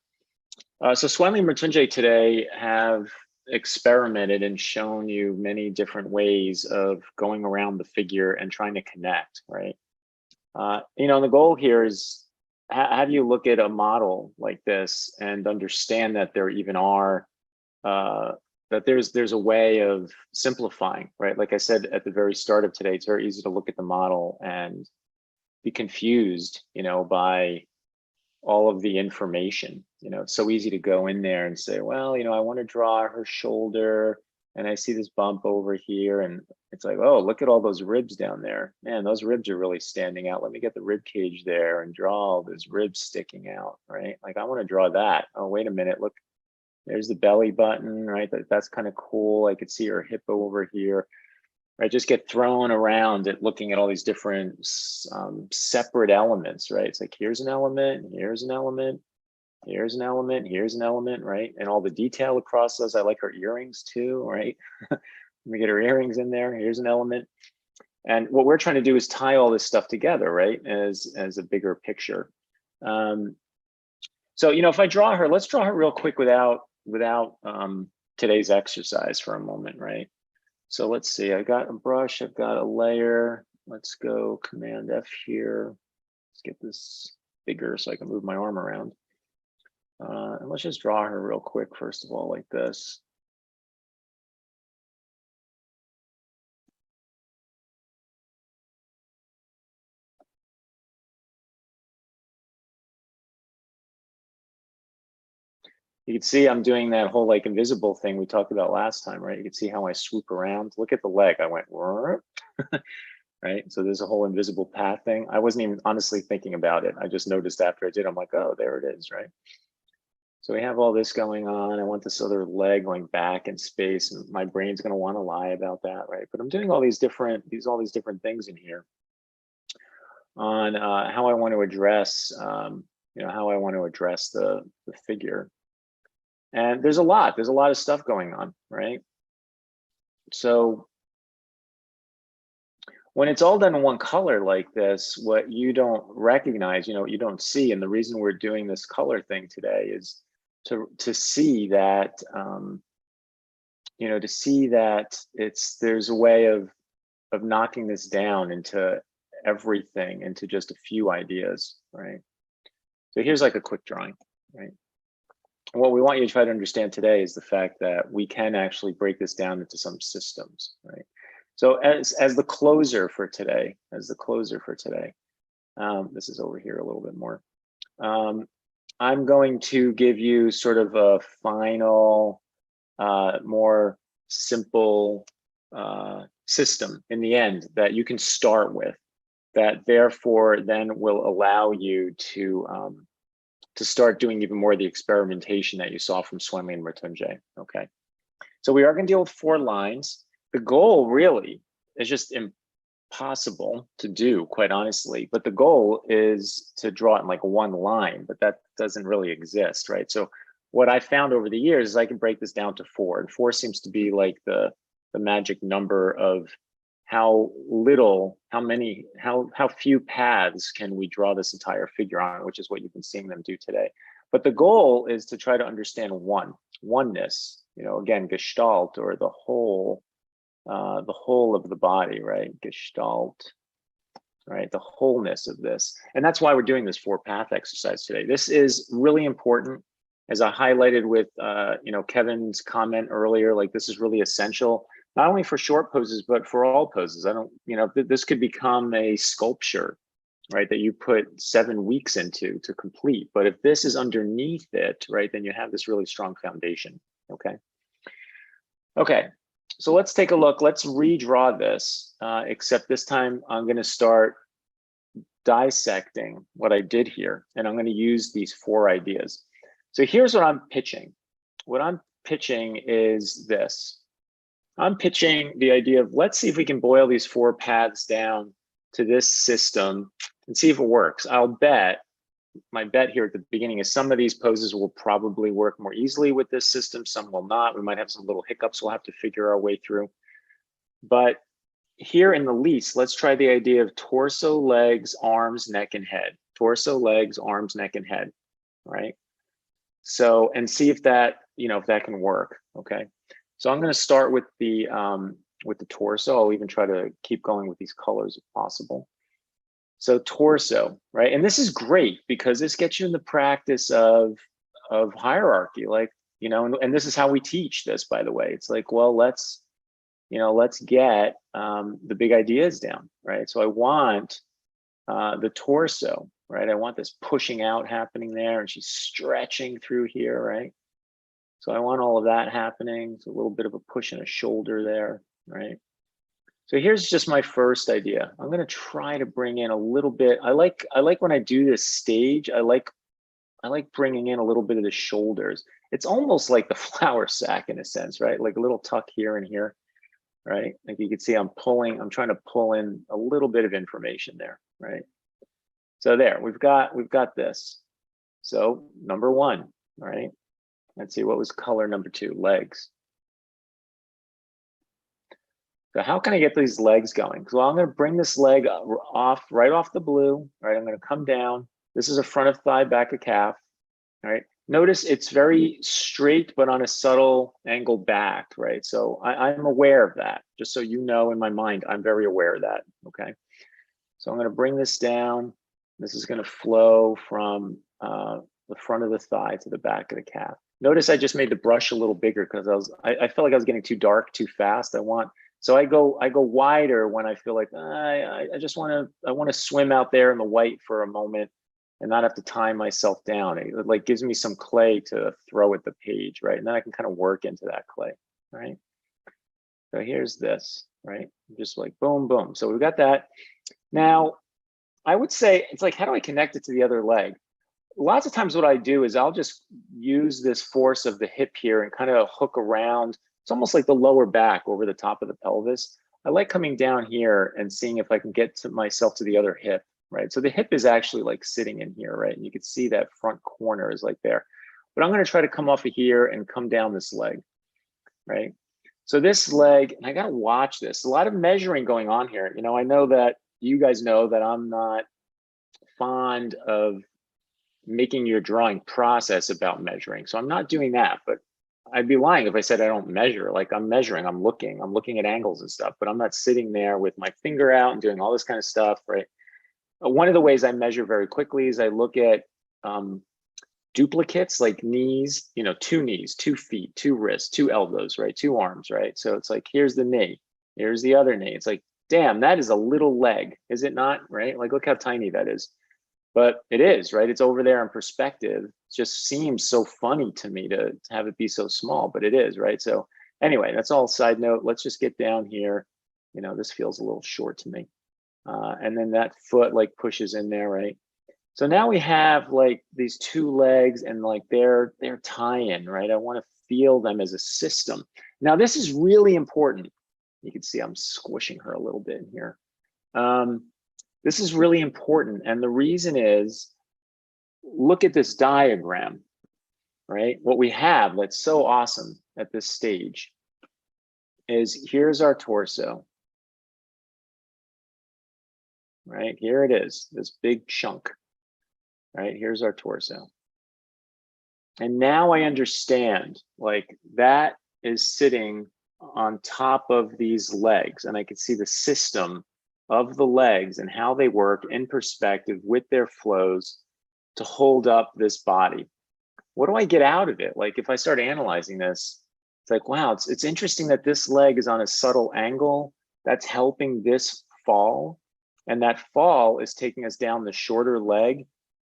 So Swanley and Mrityunjay today have experimented and shown you many different ways of going around the figure and trying to connect, right? The goal here is have you look at a model like this and understand that there even are that there's a way of simplifying, right? Like I said at the very start of today, it's very easy to look at the model and be confused, by all of the information. It's so easy to go in there and say, well, I want to draw her shoulder and I see this bump over here, and it's like, oh, look at all those ribs down there. Man, those ribs are really standing out. Let me get the rib cage there and draw all those ribs sticking out, right? Like I want to draw that. Oh, wait a minute, look, there's the belly button, right? That's kind of cool. I could see her hip over here. Right, just get thrown around at looking at all these different separate elements, right? It's like, here's an element, here's an element, here's an element, here's an element, right? And all the detail across those. I like her earrings too, right? Let me get her earrings in there. Here's an element. And what we're trying to do is tie all this stuff together, right? As a bigger picture. So, if I draw her, let's draw her real quick without today's exercise for a moment, right? So let's see, I got a brush, I've got a layer. Let's go Command F here. Let's get this bigger so I can move my arm around. And let's just draw her real quick, first of all, like this. You can see I'm doing that whole like invisible thing we talked about last time, right? You can see how I swoop around. Look at the leg. I went, right? So there's a whole invisible path thing. I wasn't even honestly thinking about it. I just noticed after I did, I'm like, oh, there it is, right? So we have all this going on. I want this other leg going back in space, and my brain's going to want to lie about that, right? But I'm doing all these different things in here on how I want to address, how I want to address the figure. And there's a lot of stuff going on, right? So when it's all done in one color like this, what you don't recognize, you don't see, and the reason we're doing this color thing today is to see that, to see that there's a way of knocking this down into everything, into just a few ideas, right? So here's like a quick drawing, right? What we want you to try to understand today is the fact that we can actually break this down into some systems, right? So as the closer for today, this is over here a little bit more. I'm going to give you sort of a final, more simple system in the end that you can start with that therefore then will allow you to start doing even more of the experimentation that you saw from Swinley and Matunje. Okay, so we are going to deal with 4 lines. The goal really is just impossible to do, quite honestly, but the goal is to draw it in like 1 line, but that doesn't really exist, right? So what I found over the years is I can break this down to 4, and 4 seems to be like the magic number of how few paths can we draw this entire figure on, which is what you've been seeing them do today. But the goal is to try to understand oneness, you know, again, gestalt, or the whole of the body, right? Gestalt, right? The wholeness of this. And that's why we're doing this 4-path exercise today. This is really important. As I highlighted with, you know, Kevin's comment earlier, like this is really essential, not only for short poses, but for all poses. You know, this could become a sculpture, right? That you put 7 weeks into to complete. But if this is underneath it, right, then you have this really strong foundation, okay? Okay, so let's take a look. Let's redraw this, except this time I'm going to start dissecting what I did here, and I'm going to use these 4 ideas. So here's what I'm pitching. What I'm pitching is this. I'm pitching the idea of, let's see if we can boil these 4 paths down to this system and see if it works. My bet here at the beginning is some of these poses will probably work more easily with this system, some will not. We might have some little hiccups we'll have to figure our way through. But here in the least, let's try the idea of torso, legs, arms, neck, and head. Torso, legs, arms, neck, and head, right? So, and see if that, you know, if that can work, okay? So I'm going to start with the torso. I'll even try to keep going with these colors if possible. So torso, right? And this is great because this gets you in the practice of hierarchy, like, you know, and this is how we teach this, by the way. It's like, well, let's get the big ideas down, right? So I want the torso, right? I want this pushing out happening there, and she's stretching through here, right? So I want all of that happening. It's a little bit of a push in a shoulder there, right? So here's just my first idea. I'm going to try to bring in a little bit. I like when I do this stage, I like bringing in a little bit of the shoulders. It's almost like the flour sack in a sense, right? Like a little tuck here and here, right? Like you can see I'm trying to pull in a little bit of information there, right? So there, we've got this. So number 1, right? Let's see, what was color number 2? Legs. So how can I get these legs going? So I'm going to bring this leg right off the blue, right? I'm going to come down. This is a front of thigh, back of calf, right? Notice it's very straight, but on a subtle angle back, right? So I'm aware of that, just so you know, in my mind, I'm very aware of that, okay? So I'm going to bring this down. This is going to flow from the front of the thigh to the back of the calf. Notice I just made the brush a little bigger because I felt like I was getting too dark too fast. So I go wider when I feel like I want to swim out there in the white for a moment and not have to tie myself down. It like gives me some clay to throw at the page, right? And then I can kind of work into that clay, right? So here's this, right? Just like boom, boom. So we've got that. Now, I would say it's like, how do I connect it to the other leg? Lots of times what I do is I'll just use this force of the hip here and kind of hook around. It's almost like the lower back over the top of the pelvis. I like coming down here and seeing if I can get to myself to the other hip, right? So the hip is actually like sitting in here, right? And you can see that front corner is like there. But I'm going to try to come off of here and come down this leg, right? So this leg, and I got to watch this. A lot of measuring going on here. You know, I know that you guys know that I'm not fond of making your drawing process about measuring. So I'm not doing that, but I'd be lying if I said I don't measure. Like I'm measuring, I'm looking at angles and stuff, but I'm not sitting there with my finger out and doing all this kind of stuff, right? One of the ways I measure very quickly is I look at duplicates, like knees, you know, 2 knees, 2 feet, 2 wrists, 2 elbows, right? 2 arms, right? So it's like, here's the knee, here's the other knee. It's like, damn, that is a little leg, is it not, right? Like, look how tiny that is. But it is, right? It's over there in perspective. It just seems so funny to me to have it be so small, but it is, right? So anyway, that's all side note. Let's just get down here. You know, this feels a little short to me. And then that foot like pushes in there, right? So now we have like these two legs and like they're tie-in, right? I want to feel them as a system. Now this is really important. You can see I'm squishing her a little bit in here. This is really important. And the reason is, look at this diagram, right? What we have that's so awesome at this stage is here's our torso, right? Here it is, this big chunk, right? Here's our torso. And now I understand, like that is sitting on top of these legs, and I can see the system of the legs and how they work in perspective with their flows to hold up this body. What do I get out of it? Like if I start analyzing this, it's like, wow, it's interesting that this leg is on a subtle angle that's helping this fall, and that fall is taking us down the shorter leg.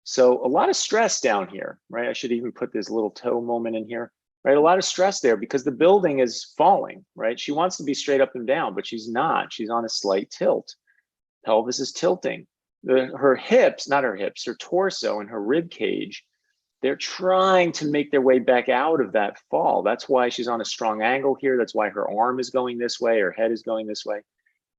So a lot of stress down here, right? I should even put this little toe moment in here, right? A lot of stress there because the building is falling, right? She wants to be straight up and down, but she's not. She's on a slight tilt. Pelvis is tilting. Her hips, not her hips, her torso and her rib cage, they're trying to make their way back out of that fall. That's why she's on a strong angle here. That's why her arm is going this way, her head is going this way.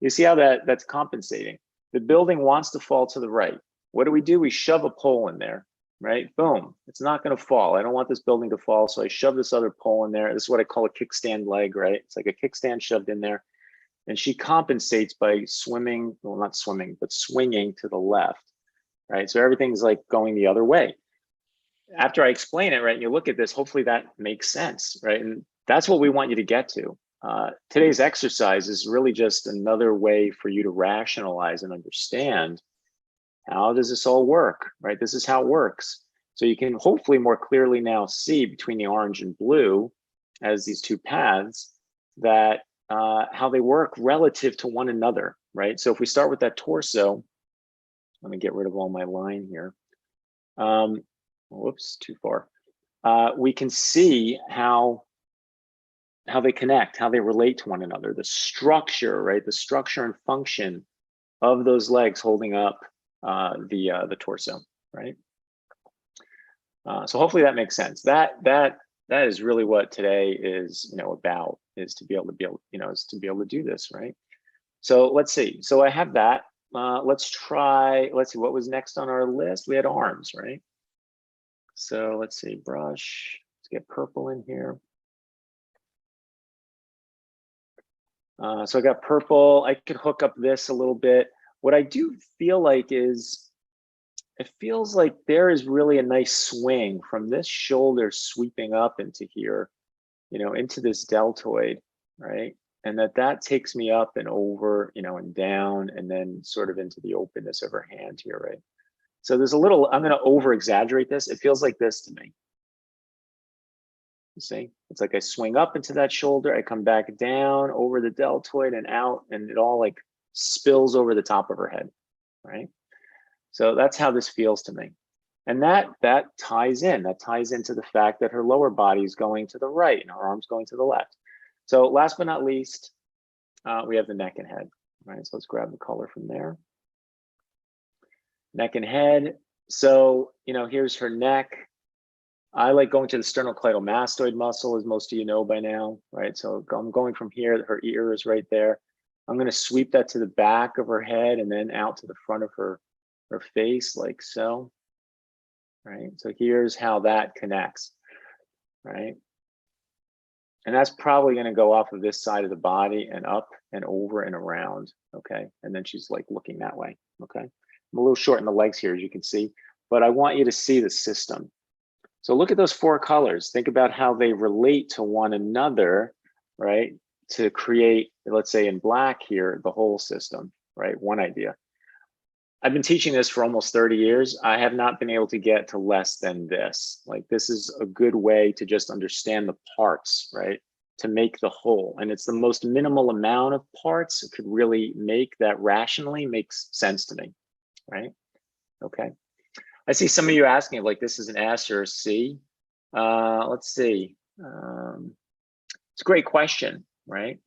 You see how that's compensating. The building wants to fall to the right. What do? We shove a pole in there, right? Boom, it's not gonna fall. I don't want this building to fall, so I shove this other pole in there. This is what I call a kickstand leg, right? It's like a kickstand shoved in there. And she compensates by swimming, well, not swimming, but swinging to the left, right? So everything's like going the other way. After I explain it, right, you look at this, hopefully that makes sense, right? And that's what we want you to get to. Today's exercise is really just another way for you to rationalize and understand how does this all work, right? This is how it works. So you can hopefully more clearly now see between the orange and blue as these two paths that how they work relative to one another, right? So if we start with that torso, let me get rid of all my line here. Whoops, too far. We can see how they connect, how they relate to one another, the structure, right? The structure and function of those legs holding up the torso, right? So hopefully that makes sense. That is really what today is, about, is to be able to do this, right? So let's see. So I have that. Let's see what was next on our list. We had arms, right? So let's see, brush. Let's get purple in here. So I got purple. I could hook up this a little bit. What I do feel like is, it feels like there is really a nice swing from this shoulder sweeping up into here, into this deltoid, right? And that takes me up and over, and down, and then sort of into the openness of her hand here, right? So there's a little, I'm going to over exaggerate this. It feels like this to me. You see, it's like I swing up into that shoulder, I come back down over the deltoid and out, and it all like spills over the top of her head, right? So that's how this feels to me. And that ties into the fact that her lower body is going to the right and her arms going to the left. So last but not least, we have the neck and head, right? So let's grab the color from there. Neck and head. So, here's her neck. I like going to the sternocleidomastoid muscle, as most of you know by now, right? So I'm going from here, her ear is right there. I'm going to sweep that to the back of her head and then out to the front of her face, like so, right? So here's how that connects, right? And that's probably going to go off of this side of the body and up and over and around, okay? And then she's like looking that way, okay? I'm a little short in the legs here, as you can see, but I want you to see the system. So look at those four colors. Think about how they relate to one another, right? To create, let's say in black here, the whole system, right? One idea. I've been teaching this for almost 30 years. I have not been able to get to less than this. Like, this is a good way to just understand the parts, right? To make the whole. And it's the most minimal amount of parts it could really make that rationally makes sense to me, right? Okay. I see some of you asking, like, this is an S or a C. Let's see. It's a great question, right?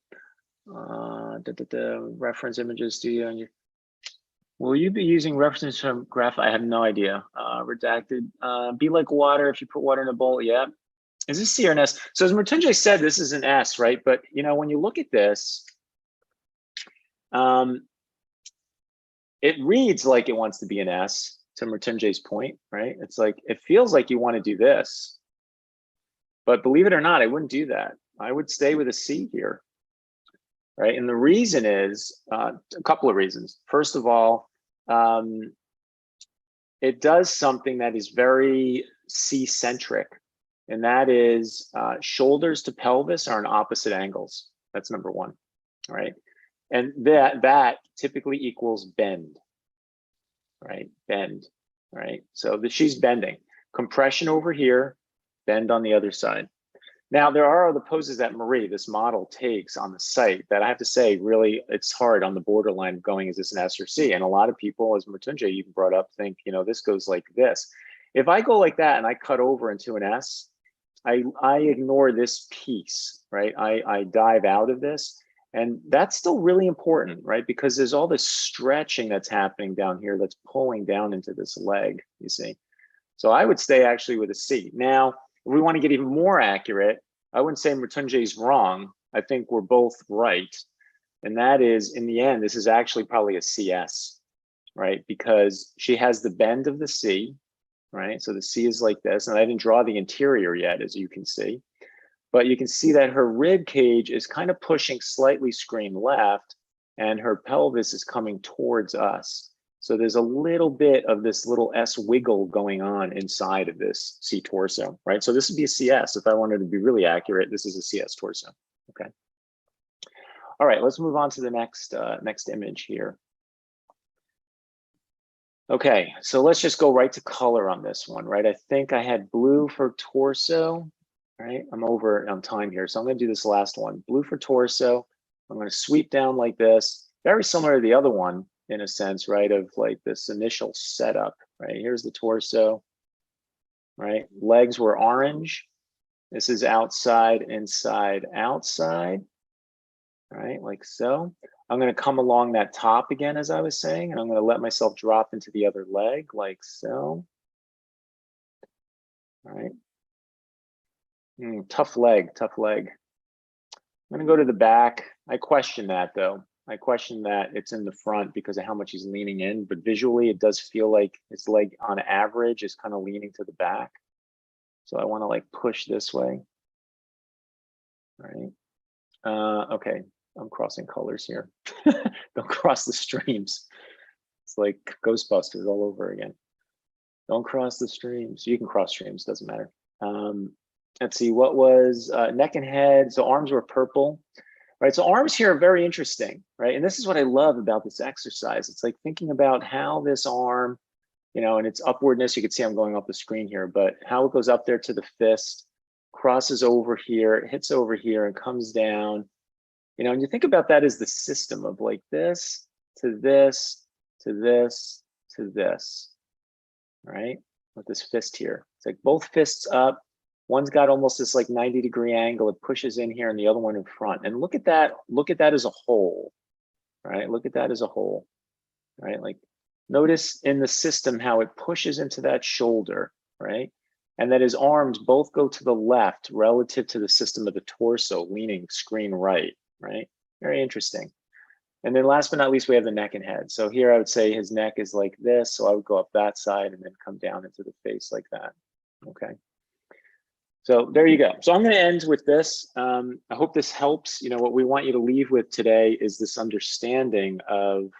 Reference images studio and your Will you be using references from graph? I have no idea. Redacted. Be like water if you put water in a bowl. Yeah. Is this C or an S? So as Mrityunjay said, this is an S, right? But you know, when you look at this, it reads like it wants to be an S, to Mrityunjay's point, right? It's like, it feels like you want to do this. But believe it or not, I wouldn't do that. I would stay with a C here, right? And the reason is a couple of reasons. First of all, it does something that is very C-centric, and that is shoulders to pelvis are in opposite angles. That's number one, right? And that typically equals bend, right? Bend, right? So she's bending. Compression over here, bend on the other side. Now, there are other poses that Marie, this model, takes on the site that I have to say, really, it's hard on the borderline of going, is this an S or C? And a lot of people, as Mrityunjay even brought up, think, you know, this goes like this. If I go like that and I cut over into an S, I ignore this piece, right? I dive out of this. And that's still really important, right? Because there's all this stretching that's happening down here that's pulling down into this leg, you see. So I would stay actually with a C. Now, if we want to get even more accurate, I wouldn't say Mrityunjay's wrong. I think we're both right. And that is, in the end, this is actually probably a CS, right? Because she has the bend of the C, right? So the C is like this, and I didn't draw the interior yet, as you can see. But you can see that her rib cage is kind of pushing slightly screen left, and her pelvis is coming towards us. So there's a little bit of this little S wiggle going on inside of this C torso, right? So this would be a CS. If I wanted to be really accurate, this is a CS torso, okay? All right, let's move on to the next, next image here. Okay, so let's just go right to color on this one, right? I think I had blue for torso, right? I'm over on time here, so I'm gonna do this last one. Blue for torso. I'm gonna sweep down like this, very similar to the other one in a sense, right? Of like this initial setup, right? Here's the torso, right? Legs were orange. This is outside, inside, outside, right? Like so. I'm gonna come along that top again, as I was saying, and I'm gonna let myself drop into the other leg, like so. All right. Tough leg, tough leg. I'm gonna go to the back. I question that though. I question that it's in the front because of how much he's leaning in, but visually it does feel like his leg on average is kind of leaning to the back. So I want to like push this way. All right. Okay, I'm crossing colors here. Don't cross the streams. It's like Ghostbusters all over again. Don't cross the streams. You can cross streams, doesn't matter. Let's see, what was neck and head? So arms were purple. Right, so arms here are very interesting, right? And this is what I love about this exercise. It's like thinking about how this arm, you know, and its upwardness, you can see I'm going off the screen here, but how it goes up there to the fist, crosses over here, hits over here and comes down. You know, and you think about that as the system of like this, to this, to this, to this, right? With this fist here. It's like both fists up. One's got almost this like 90-degree angle. It pushes in here and the other one in front. And look at that as a whole, right? Look at that as a whole, right? Like notice in the system how it pushes into that shoulder, right? And that his arms both go to the left relative to the system of the torso, leaning screen right, right? Very interesting. And then last but not least, we have the neck and head. So here I would say his neck is like this. So I would go up that side and then come down into the face like that, okay? So there you go. So I'm going to end with this. I hope this helps. You know, what we want you to leave with today is this understanding of,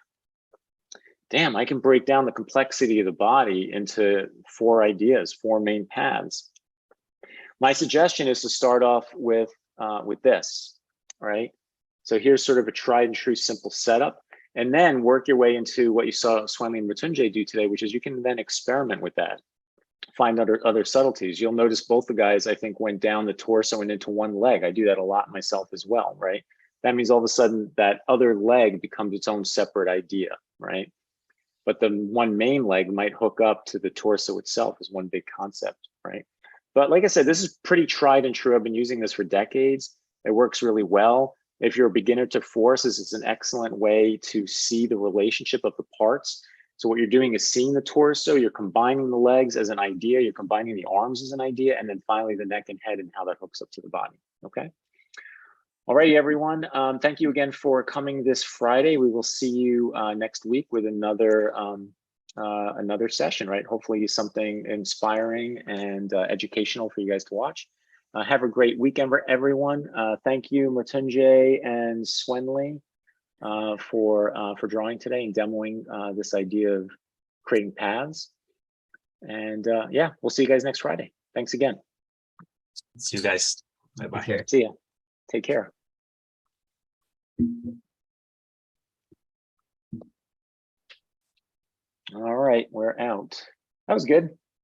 damn, I can break down the complexity of the body into 4 ideas, 4 main paths. My suggestion is to start off with this, right? So here's sort of a tried and true simple setup, and then work your way into what you saw Swami and Mrityunjay do today, which is you can then experiment with that. Find other subtleties. You'll notice both the guys, I think, went down the torso and into one leg. I do that a lot myself as well, right? That means all of a sudden that other leg becomes its own separate idea, right? But the one main leg might hook up to the torso itself as one big concept, right? But like I said, this is pretty tried and true. I've been using this for decades. It works really well. If you're a beginner to force, this is an excellent way to see the relationship of the parts. So what you're doing is seeing the torso, you're combining the legs as an idea, you're combining the arms as an idea, and then finally the neck and head and how that hooks up to the body, okay? All righty, everyone. Thank you again for coming this Friday. We will see you next week with another session, right? Hopefully something inspiring and educational for you guys to watch. Have a great weekend for everyone. Thank you, Mrityunjay and Swenley, for drawing today and demoing this idea of creating paths. And yeah, we'll see you guys next Friday. Thanks again. See you guys. Bye-bye. Take care. See ya. Take care. All right, we're out. That was good.